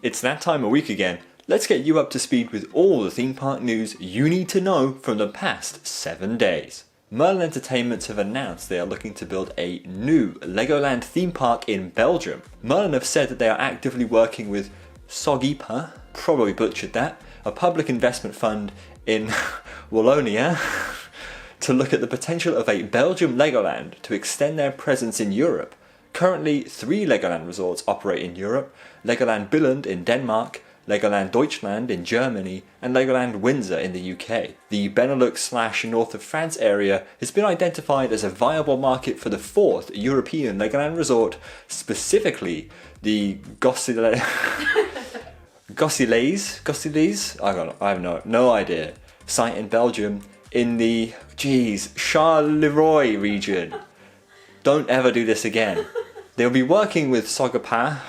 It's that time of week again. Let's get you up to speed with all the theme park news you need to know from the past 7 days. Merlin Entertainments have announced they are looking to build a new Legoland theme park in Belgium. Merlin have said that they are actively working with Sogipa, probably butchered that, a public investment fund in Wallonia, to look at the potential of a Belgium Legoland to extend their presence in Europe. Currently, 3 Legoland resorts operate in Europe: Legoland Billund in Denmark, Legoland Deutschland in Germany, and Legoland Windsor in the UK. The Benelux/North of France area has been identified as a viable market for the 4th European Legoland resort, specifically the Gosselies? I have no idea. Site in Belgium in the, Charleroi region. Don't ever do this again. They'll be working with Sogipa,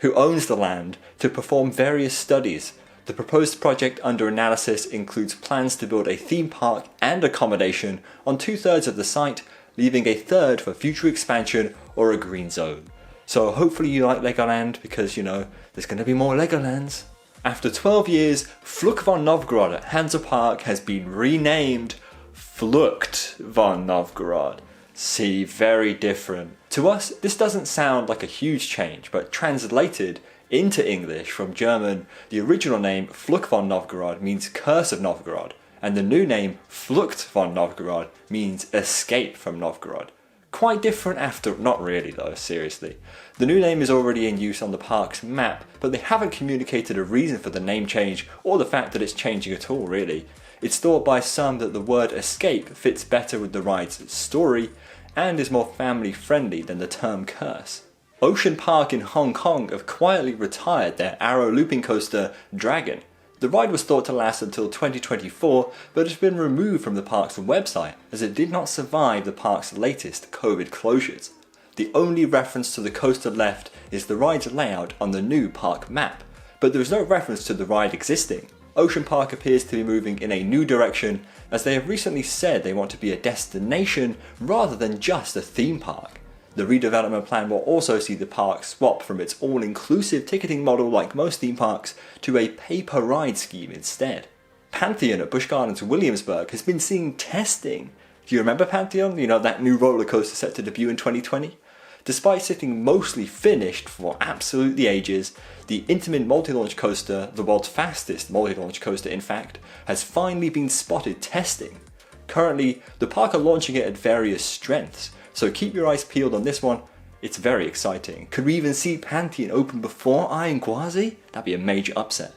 who owns the land, to perform various studies. The proposed project under analysis includes plans to build a theme park and accommodation on 2/3 of the site, leaving a third for future expansion or a green zone. So hopefully you like Legoland, because there's going to be more Legolands. After 12 years, Fluch von Novgorod at Hansa Park has been renamed Flucht von Novgorod. See, very different. To us, this doesn't sound like a huge change, but translated into English from German, the original name Fluch von Novgorod means Curse of Novgorod, and the new name Flucht von Novgorod means Escape from Novgorod. Quite different after, not really though, seriously. The new name is already in use on the park's map, but they haven't communicated a reason for the name change or the fact that it's changing at all, really. It's thought by some that the word escape fits better with the ride's story and is more family friendly than the term curse. Ocean Park in Hong Kong have quietly retired their Arrow looping coaster Dragon. The ride was thought to last until 2024, but has been removed from the park's website as it did not survive the park's latest COVID closures. The only reference to the coaster left is the ride's layout on the new park map, but there is no reference to the ride existing. Ocean Park appears to be moving in a new direction, as they have recently said they want to be a destination rather than just a theme park. The redevelopment plan will also see the park swap from its all-inclusive ticketing model like most theme parks to a pay-per-ride scheme instead. Pantheon at Busch Gardens Williamsburg has been seeing testing. Do you remember Pantheon? That new roller coaster set to debut in 2020? Despite sitting mostly finished for absolutely ages, the Intamin multi-launch coaster, the world's fastest multi-launch coaster in fact, has finally been spotted testing. Currently, the park are launching it at various strengths, so keep your eyes peeled on this one. It's very exciting. Could we even see Pantheon open before Iron Gwazi? That'd be a major upset.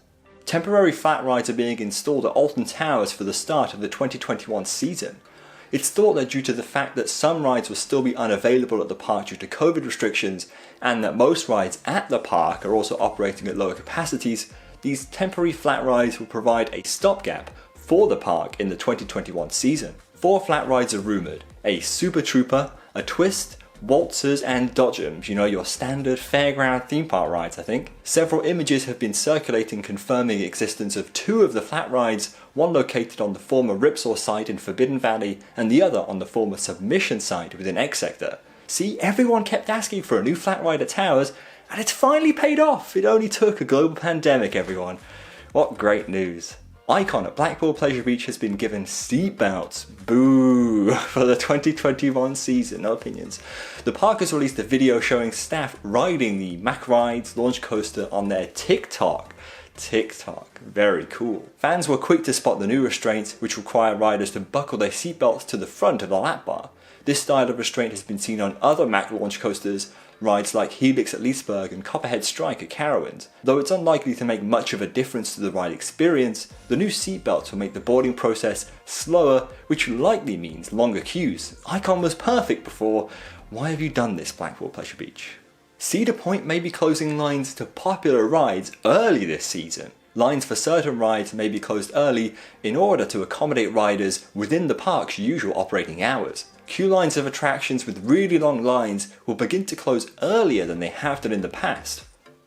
Temporary flat rides are being installed at Alton Towers for the start of the 2021 season. It's thought that due to the fact that some rides will still be unavailable at the park due to COVID restrictions, and that most rides at the park are also operating at lower capacities, these temporary flat rides will provide a stopgap for the park in the 2021 season. 4 flat rides are rumoured: a Super Trooper, a Twist, Waltzers and Dodgems, your standard fairground theme park rides I think. Several images have been circulating confirming the existence of 2 of the flat rides, one located on the former Ripsaw site in Forbidden Valley and the other on the former Submission site within X Sector. See, everyone kept asking for a new flat ride at Towers, and it's finally paid off. It only took a global pandemic, everyone. What great news. Icon at Blackpool Pleasure Beach has been given seatbelts, boo, for the 2021 season, no opinions. The park has released a video showing staff riding the Mack Rides launch coaster on their TikTok, very cool. Fans were quick to spot the new restraints, which require riders to buckle their seatbelts to the front of the lap bar. This style of restraint has been seen on other Mack launch coasters, rides like Helix at Leesburg and Copperhead Strike at Carowinds. Though it's unlikely to make much of a difference to the ride experience, the new seatbelts will make the boarding process slower, which likely means longer queues. Icon was perfect before. Why have you done this, Blackpool Pleasure Beach? Cedar Point may be closing lines to popular rides early this season. Lines for certain rides may be closed early in order to accommodate riders within the park's usual operating hours. Queue lines of attractions with really long lines will begin to close earlier than they have done in the past.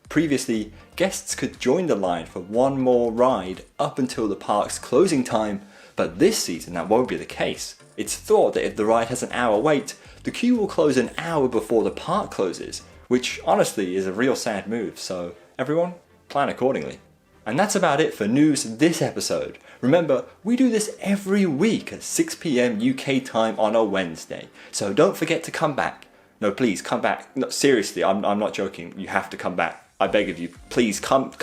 Previously, guests could join the line for one more ride up until the park's closing time, but this season that won't be the case. It's thought that if the ride has an hour wait, the queue will close an hour before the park closes, which honestly is a real sad move, so Everyone, plan accordingly. And that's about it for news this episode. Remember, we do this every week at 6 PM UK time on a Wednesday. So don't forget to come back. No, please come back. No, seriously, I'm not joking. You have to come back. I beg of you, please come back.